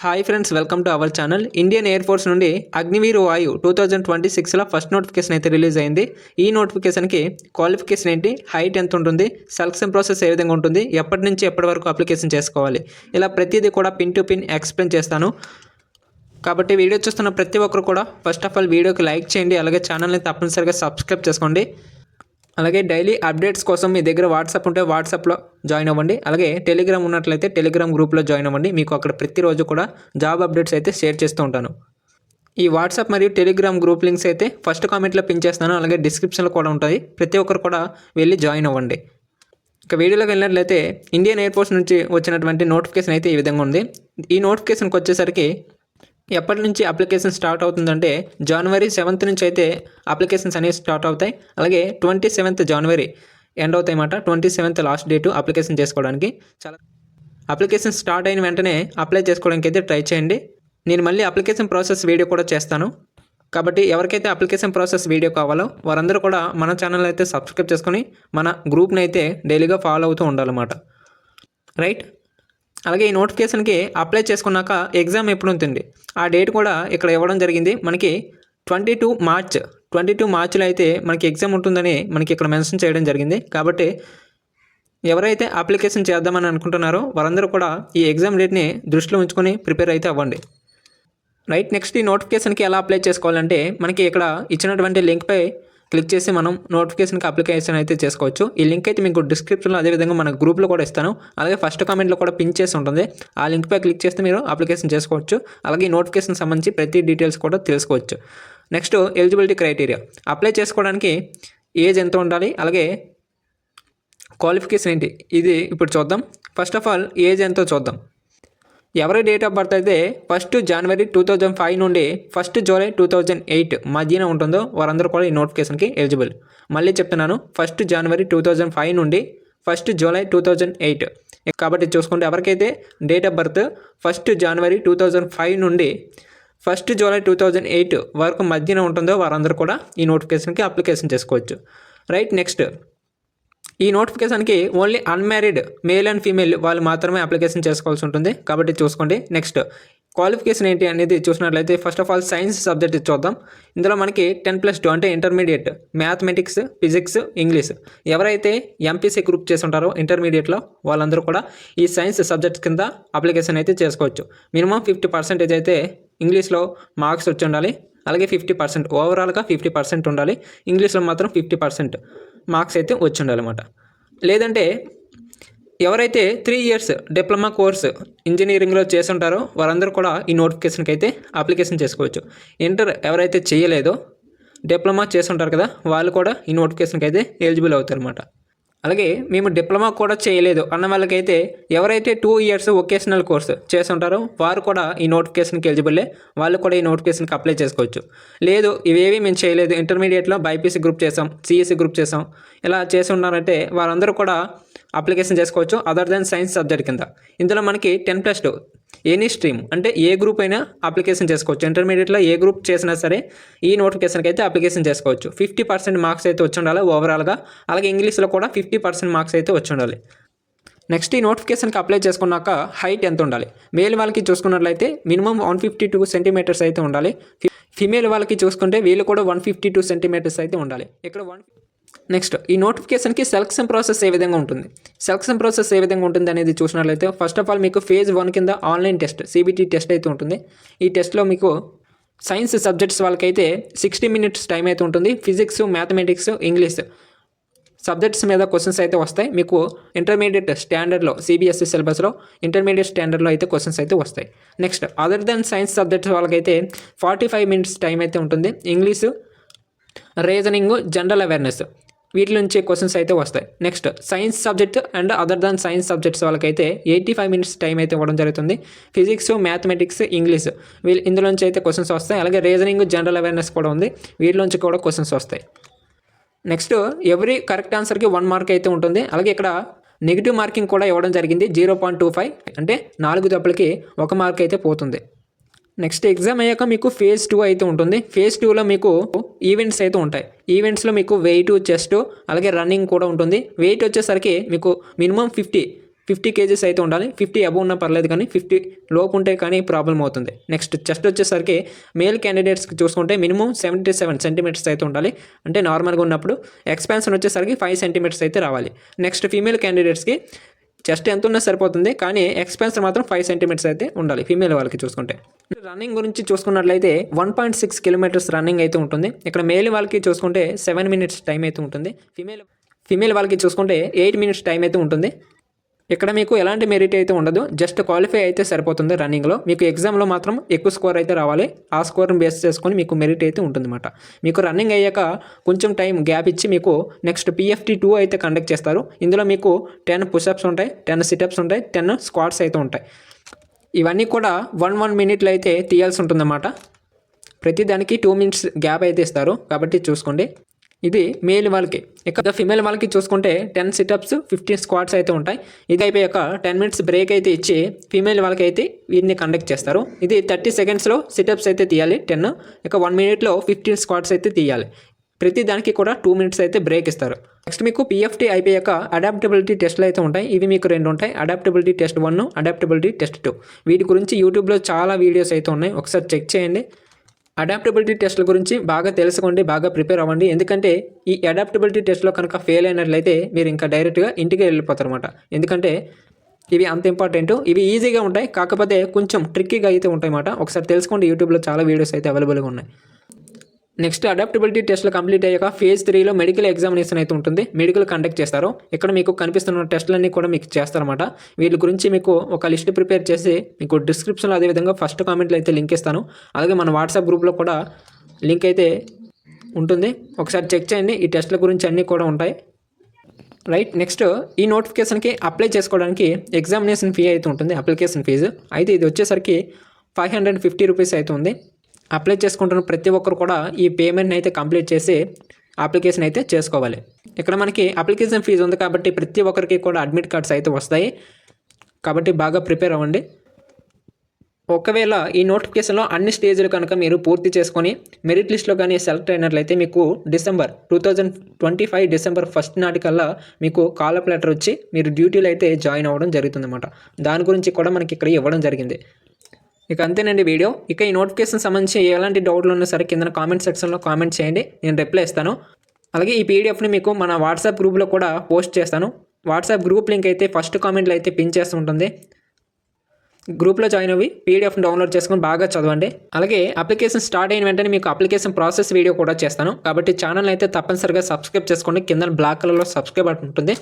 Hi friends, welcome to our channel. Indian air force నుండి అగ్నివీర్ వాయు 2026లో first notification అయితే release అయింది. ఈ నోటిఫికేషన్కి క్వాలిఫికేషన్ ఏంటి, హైట్ ఎంత ఉంటుంది, సెలక్షన్ ప్రాసెస్ ఏ విధంగా ఉంటుంది, ఎప్పటి నుంచి ఎప్పటి వరకు అప్లికేషన్ చేసుకోవాలి, ఇలా ప్రతిదీ కూడా పిన్ టు పిన్ ఎక్స్ప్లెయిన్ చేస్తాను. కాబట్టి వీడియో చూస్తున్న ప్రతి ఒక్కరు కూడా ఫస్ట్ ఆఫ్ ఆల్ వీడియోకి లైక్ చేయండి, అలాగే ఛానల్ని తప్పనిసరిగా సబ్స్క్రైబ్ చేసుకోండి. అలాగే డైలీ అప్డేట్స్ కోసం మీ దగ్గర వాట్సాప్ ఉంటే వాట్సాప్లో జాయిన్ అవ్వండి. అలాగే టెలిగ్రామ్ ఉన్నట్లయితే టెలిగ్రామ్ గ్రూప్లో జాయిన్ అవ్వండి. మీకు అక్కడ ప్రతిరోజు కూడా జాబ్ అప్డేట్స్ అయితే షేర్ చేస్తూ ఉంటాను. ఈ వాట్సాప్ మరియు టెలిగ్రామ్ గ్రూప్ లింక్స్ అయితే ఫస్ట్ కామెంట్లో పిన్ చేస్తాను, అలాగే డిస్క్రిప్షన్లో కూడా ఉంటాయి. ప్రతి ఒక్కరు కూడా వెళ్ళి జాయిన్ అవ్వండి. ఇక వీడియోలోకి వెళ్ళినట్లయితే ఇండియన్ ఎయిర్ ఫోర్స్ నుంచి వచ్చినటువంటి నోటిఫికేషన్ అయితే ఈ విధంగా ఉంది. ఈ నోటిఫికేషన్కి వచ్చేసరికి ఎప్పటి నుంచి అప్లికేషన్ స్టార్ట్ అవుతుందంటే జనవరి 7th నుంచి అయితే అప్లికేషన్స్ అనేవి స్టార్ట్ అవుతాయి. అలాగే 27th జనవరి ఎండ్ అవుతాయి అన్నమాట. 27th లాస్ట్ డేటు అప్లికేషన్ చేసుకోవడానికి. చాలా అప్లికేషన్ స్టార్ట్ అయిన వెంటనే అప్లై చేసుకోవడానికి అయితే ట్రై చేయండి. నేను మళ్ళీ అప్లికేషన్ ప్రాసెస్ వీడియో కూడా చేస్తాను. కాబట్టి ఎవరికైతే అప్లికేషన్ ప్రాసెస్ వీడియో కావాలో వారందరూ కూడా మన ఛానల్ అయితే సబ్స్క్రైబ్ చేసుకొని మన గ్రూప్ని అయితే డైలీగా ఫాలో అవుతూ ఉండాలన్నమాట. రైట్. అలాగే ఈ నోటిఫికేషన్కి అప్లై చేసుకున్నాక ఎగ్జామ్ ఎప్పుడు ఉంటుంది ఆ డేట్ కూడా ఇక్కడ ఇవ్వడం జరిగింది. మనకి 22 మార్చ్లో అయితే మనకి ఎగ్జామ్ ఉంటుందని మనకి ఇక్కడ మెన్షన్ చేయడం జరిగింది. కాబట్టి ఎవరైతే అప్లికేషన్ చేద్దామని అనుకుంటున్నారో వారందరూ కూడా ఈ ఎగ్జామ్ డేట్ని దృష్టిలో ఉంచుకొని ప్రిపేర్ అయితే అవ్వండి. రైట్. నెక్స్ట్ ఈ నోటిఫికేషన్కి ఎలా అప్లై చేసుకోవాలంటే మనకి ఇక్కడ ఇచ్చినటువంటి లింక్పై క్లిక్ చేసి మనం నోటిఫికేషన్కి అప్లికేషన్ అయితే చేసుకోవచ్చు. ఈ లింక్ అయితే మీకు డిస్క్రిప్షన్లో అదేవిధంగా మన గ్రూప్లో కూడా ఇస్తాను. అలాగే ఫస్ట్ కామెంట్లో కూడా పిన్ చేసి ఉంటుంది. ఆ లింక్పై క్లిక్ చేస్తే మీరు అప్లికేషన్ చేసుకోవచ్చు. అలాగే ఈ నోటిఫికేషన్ సంబంధించి ప్రతి డీటెయిల్స్ కూడా తెలుసుకోవచ్చు. Next eligibility criteria. అప్లై చేసుకోవడానికి ఏజ్ ఎంత ఉండాలి, అలాగే క్వాలిఫికేషన్ ఏంటి, ఇది ఇప్పుడు చూద్దాం. ఫస్ట్ ఆఫ్ ఆల్ ఏజ్ ఎంతో చూద్దాం. ఎవరి డేట్ ఆఫ్ బర్త్ అయితే 1 జనవరి 2005 నుండి 1 జూలై 2008 మధ్యన ఉంటుందో వారందరూ కూడా ఈ నోటిఫికేషన్కి ఎలిజిబుల్. మళ్ళీ చెప్తున్నాను, 1 జనవరి 2005 నుండి 1 జూలై 2008. కాబట్టి చూసుకుంటే ఎవరికైతే డేట్ ఆఫ్ బర్త్ 1 జనవరి 2005 నుండి 1 జూలై 2008 వరకు మధ్యన ఉంటుందో వారందరూ కూడా ఈ నోటిఫికేషన్కి అప్లికేషన్ చేసుకోవచ్చు. రైట్. నెక్స్ట్ ఈ నోటిఫికేషన్కి only unmarried male and female వాళ్ళు మాత్రమే అప్లికేషన్ చేసుకోవాల్సి ఉంటుంది. కాబట్టి చూసుకోండి. నెక్స్ట్ క్వాలిఫికేషన్ ఏంటి అనేది చూసినట్లయితే first of all science subject చూద్దాం. ఇందులో మనకి 10+2 అంటే ఇంటర్మీడియట్ మ్యాథమెటిక్స్, ఫిజిక్స్, ఇంగ్లీష్. ఎవరైతే ఎంపీసీ గ్రూప్ చేసి ఉంటారో ఇంటర్మీడియట్లో వాళ్ళందరూ కూడా ఈ సైన్స్ సబ్జెక్ట్స్ కింద అప్లికేషన్ అయితే చేసుకోవచ్చు. మినిమం 50% అయితే ఇంగ్లీష్లో మార్క్స్ వచ్చి ఉండాలి. అలాగే 50% ఓవరాల్గా 50% ఉండాలి. ఇంగ్లీష్లో మాత్రం 50% మార్క్స్ అయితే వచ్చి ఉండాలన్నమాట. లేదంటే ఎవరైతే 3 ఇయర్స్ డిప్లొమా కోర్సు ఇంజనీరింగ్లో చేసి ఉంటారో వారందరూ కూడా ఈ నోటిఫికేషన్కి అయితే అప్లికేషన్ చేసుకోవచ్చు. ఇంటర్ ఎవరైతే చేయలేదో డిప్లొమా చేసి ఉంటారు కదా వాళ్ళు కూడా ఈ నోటిఫికేషన్కి అయితే ఎలిజిబుల్ అవుతారు అన్నమాట. అలాగే మేము డిప్లొమా కూడా చేయలేదు అన్న వాళ్ళకైతే ఎవరైతే 2 ఇయర్స్ వొకేషనల్ కోర్సు చేసి ఉంటారో వారు కూడా ఈ నోటిఫికేషన్కి ఎలిజిబుల్లే. వాళ్ళు కూడా ఈ నోటిఫికేషన్కి అప్లై చేసుకోవచ్చు. లేదు ఇవేవి మేము చేయలేదు, ఇంటర్మీడియట్లో బైపీసీ గ్రూప్ చేసాం, సిఎస్సి గ్రూప్ చేసాం, ఇలా చేసి ఉన్నారంటే వారందరూ కూడా అప్లికేషన్ చేసుకోవచ్చు అదర్ దెన్ సైన్స్ సబ్జెక్ట్ కింద. ఇందులో మనకి 10+2 ఎనీ స్ట్రీమ్ అంటే ఏ గ్రూప్ అయినా అప్లికేషన్ చేసుకోవచ్చు. ఇంటర్మీడియట్లో ఏ గ్రూప్ చేసినా సరే ఈ నోటిఫికేషన్కి అయితే అప్లికేషన్ చేసుకోవచ్చు. 50% మార్క్స్ అయితే వచ్చి ఉండాలి ఓవరాల్గా. అలాగే ఇంగ్లీష్లో కూడా 50% మార్క్స్ అయితే వచ్చి ఉండాలి. నెక్స్ట్ ఈ నోటిఫికేషన్కి అప్లై చేసుకున్నాక హైట్ ఎంత ఉండాలి. మేల్ వాళ్ళకి చూసుకున్నట్లయితే మినిమం 152 సెంటీమీటర్స్ అయితే ఉండాలి. ఫీమేల్ వాళ్ళకి చూసుకుంటే వీళ్ళు కూడా 152 సెంటీమీటర్స్ అయితే ఉండాలి. ఇక్కడ నెక్స్ట్ ఈ నోటిఫికేషన్కి సెలక్షన్ ప్రాసెస్ ఏ విధంగా ఉంటుంది. సెలక్షన్ ప్రాసెస్ ఏ విధంగా ఉంటుంది అనేది చూసినట్లయితే ఫస్ట్ ఆఫ్ ఆల్ మీకు ఫేజ్ 1 కింద ఆన్లైన్ టెస్ట్ CBT టెస్ట్ అయితే ఉంటుంది. ఈ టెస్ట్లో మీకు సైన్స్ సబ్జెక్ట్స్ వాళ్ళకైతే 60 minutes టైం అయితే ఉంటుంది. ఫిజిక్స్, మ్యాథమెటిక్స్, ఇంగ్లీష్ సబ్జెక్ట్స్ మీద క్వశ్చన్స్ అయితే వస్తాయి. మీకు ఇంటర్మీడియట్ స్టాండర్డ్లో CBSE సిలబస్లో ఇంటర్మీడియట్ స్టాండర్డ్లో అయితే క్వశ్చన్స్ అయితే వస్తాయి. Next other than science subjects వాళ్ళకైతే 45 minutes టైం అయితే ఉంటుంది. ఇంగ్లీషు, రీజనింగ్, జనరల్ అవేర్నెస్ వీటి నుంచి క్వశ్చన్స్ అయితే వస్తాయి. Next science subject and other than science subjects వాళ్ళకైతే 85 minutes టైం అయితే ఇవ్వడం జరుగుతుంది. ఫిజిక్స్, మ్యాథమెటిక్స్, ఇంగ్లీష్ ఇందులోంచి అయితే క్వశ్చన్స్ వస్తాయి. అలాగే రీజనింగ్, జనరల్ అవేర్నెస్ కూడా ఉంది, వీటిలోంచి కూడా క్వశ్చన్స్ వస్తాయి. నెక్స్ట్ ఎవ్రీ కరెక్ట్ ఆన్సర్కి 1 మార్క్ అయితే ఉంటుంది. అలాగే ఇక్కడ నెగిటివ్ మార్కింగ్ కూడా ఇవ్వడం జరిగింది 0.25 అంటే 4 తప్పులకి 1 మార్క్ అయితే పోతుంది. నెక్స్ట్ ఎగ్జామ్ అయ్యాక మీకు ఫేజ్ 2 అయితే ఉంటుంది. ఫేజ్ 2లో మీకు ఈవెంట్స్ అయితే ఉంటాయి. ఈవెంట్స్లో మీకు వెయిట్, చెస్ట్ అలాగే రన్నింగ్ కూడా ఉంటుంది. వెయిట్ వచ్చేసరికి మీకు మినిమం 50 50 కేజీస్ అయితే ఉండాలి. 50 అబవ్ ఉన్నా పర్లేదు కానీ 50 లోపు ఉంటే కానీ ప్రాబ్లం అవుతుంది. నెక్స్ట్ చెస్ట్ వచ్చేసరికి మేల్ క్యాండిడేట్స్కి చూసుకుంటే మినిమం 77 సెంటీమీటర్స్ అయితే ఉండాలి. అంటే నార్మల్గా ఉన్నప్పుడు ఎక్స్పాన్షన్ వచ్చేసరికి 5 సెంటీమీటర్స్ అయితే రావాలి. నెక్స్ట్ ఫీమేల్ క్యాండిడేట్స్కి చెస్ట్ ఎంత ఉన్నా సరిపోతుంది కానీ ఎక్స్పాన్షన్ మాత్రం 5 సెంటీమీటర్స్ అయితే ఉండాలి ఫీమేల్ వాళ్ళకి చూసుకుంటే. రన్నింగ్ గురించి చూసుకున్నట్లయితే 1.6 కిలోమీటర్స్ రన్నింగ్ అయితే ఉంటుంది. ఇక్కడ మేల్ వాళ్ళకి చూసుకుంటే 7 మినిట్స్ టైం అయితే ఉంటుంది. ఫీమేల్ వాళ్ళకి చూసుకుంటే 8 మినిట్స్ టైం అయితే ఉంటుంది. ఇక్కడ మీకు ఎలాంటి మెరిట్ అయితే ఉండదు, జస్ట్ క్వాలిఫై అయితే సరిపోతుంది. రన్నింగ్లో మీకు ఎగ్జామ్లో మాత్రం ఎక్కువ స్కోర్ అయితే రావాలి. ఆ స్కోర్ని బేస్ చేసుకొని మీకు మెరిట్ అయితే ఉంటుందన్నమాట. మీకు రన్నింగ్ అయ్యాక కొంచెం టైం గ్యాప్ ఇచ్చి మీకు నెక్స్ట్ PFT2 అయితే కండక్ట్ చేస్తారు. ఇందులో మీకు 10 పుషప్స్ ఉంటాయి, 10 సిటప్స్ ఉంటాయి, 10 స్క్వాట్స్ అయితే ఉంటాయి. ఇవన్నీ కూడా 1 మినిట్లో అయితే తీయాల్సి ఉంటుందన్నమాట. ప్రతి దానికి 2 మినిట్స్ గ్యాప్ అయితే ఇస్తారు కాబట్టి చూసుకోండి. ఇది మేల్ వాళ్ళకి. ఇక ఫిమేల్ వాళ్ళకి చూసుకుంటే 10 సిటప్స్ 15 స్క్వాట్స్ అయితే ఉంటాయి. ఇది అయిపోయాక 10 మినిట్స్ బ్రేక్ అయితే ఇచ్చి ఫీమేల్ వాళ్ళకి అయితే వీటిని కండక్ట్ చేస్తారు. ఇది 30 సెకండ్స్లో సిటప్స్ అయితే తీయాలి 10. ఇక 1 మినిట్లో 15 స్క్వాట్స్ అయితే తీయాలి. ప్రతి దానికి కూడా 2 మినిట్స్ అయితే బ్రేక్ ఇస్తారు. నెక్స్ట్ మీకు PFT అయిపోయాక అడాప్టబిలిటీ టెస్ట్లు అయితే ఉంటాయి. ఇవి మీకు 2 ఉంటాయి. Adaptability test 1, adaptability test 2. వీటి గురించి యూట్యూబ్లో చాలా వీడియోస్ అయితే ఉన్నాయి, ఒకసారి చెక్ చేయండి. అడాప్టబిలిటీ టెస్ట్ల గురించి బాగా తెలుసుకోండి, బాగా ప్రిపేర్ అవ్వండి. ఎందుకంటే ఈ అడాప్టబిలిటీ టెస్ట్లో కనుక ఫెయిల్ అయినట్లయితే మీరు ఇంకా డైరెక్ట్గా ఇంటికి వెళ్ళిపోతారు అనమాట. ఎందుకంటే ఇవి అంత ఇంపార్టెంట్. ఇవి ఈజీగా ఉంటాయి, కాకపోతే కొంచెం ట్రిక్కీగా అయితే ఉంటాయి అన్నమాట. ఒకసారి తెలుసుకోండి, యూట్యూబ్లో చాలా వీడియోస్ అయితే అవైలబుల్గా ఉన్నాయి. నెక్స్ట్ అడాప్టబిలిటీ టెస్ట్లు కంప్లీట్ అయ్యాక ఫేజ్ 3లో మెడికల్ ఎగ్జామినేషన్ అయితే ఉంటుంది. మెడికల్ కండక్ట్ చేస్తారు. ఇక్కడ మీకు కనిపిస్తున్న టెస్టులన్నీ కూడా మీకు చేస్తారన్నమాట. వీటి గురించి మీకు ఒక లిస్ట్ ప్రిపేర్ చేసి మీకు డిస్క్రిప్షన్లో అదేవిధంగా ఫస్ట్ కామెంట్లో అయితే లింక్ ఇస్తాను. అలాగే మన వాట్సాప్ గ్రూప్లో కూడా లింక్ అయితే ఉంటుంది, ఒకసారి చెక్ చేయండి. ఈ టెస్టుల గురించి అన్నీ కూడా ఉంటాయి. రైట్, నెక్స్ట్ ఈ నోటిఫికేషన్కి అప్లై చేసుకోవడానికి ఎగ్జామినేషన్ ఫీ అయితే ఉంటుంది, అప్లికేషన్ ఫీజు అయితే. ఇది వచ్చేసరికి 550 రూపీస్ అయితే ఉంది. అప్లై చేసుకుంటున్న ప్రతి ఒక్కరు కూడా ఈ పేమెంట్ని అయితే కంప్లీట్ చేసి అప్లికేషన్ అయితే చేసుకోవాలి. ఇక్కడ మనకి అప్లికేషన్ ఫీజు ఉంది కాబట్టి ప్రతి ఒక్కరికి కూడా అడ్మిట్ కార్డ్స్ అయితే వస్తాయి, కాబట్టి బాగా ప్రిపేర్ అవ్వండి. ఒకవేళ ఈ నోటిఫికేషన్లో అన్ని స్టేజ్లు కనుక మీరు పూర్తి చేసుకొని మెరిట్ లిస్ట్లో కానీ సెలెక్ట్ అయినట్లయితే మీకు 2025 డిసెంబర్ 1 నాటికల్లా మీకు కాలప్ లెటర్ వచ్చి మీరు డ్యూటీలో అయితే జాయిన్ అవ్వడం జరుగుతుందన్నమాట. దాని గురించి కూడా మనకి ఇక్కడ ఇవ్వడం జరిగింది. ఇక అంతేనండి వీడియో. ఇక ఈ నోటిఫికేషన్ సంబంధించి ఎలాంటి డౌట్లు ఉన్నా సరే కింద కామెంట్ సెక్షన్లో కామెంట్ చేయండి, నేను రిప్లై ఇస్తాను. అలాగే ఈ PDFని మీకు మన వాట్సాప్ గ్రూప్లో కూడా పోస్ట్ చేస్తాను. వాట్సాప్ గ్రూప్ లింక్ అయితే ఫస్ట్ కామెంట్లో అయితే పిన్ చేస్తూ ఉంటుంది. గ్రూప్లో జాయిన్ అవ్వి PDFని డౌన్లోడ్ చేసుకొని బాగా చదవండి. అలాగే అప్లికేషన్ స్టార్ట్ అయిన వెంటనే మీకు అప్లికేషన్ ప్రాసెస్ వీడియో కూడా చేస్తాను, కాబట్టి ఛానల్ అయితే తప్పనిసరిగా సబ్స్క్రైబ్ చేసుకోండి. కింద బ్లాక్ కలర్లో సబ్స్క్రైబ్ బటన్ ఉంటుంది.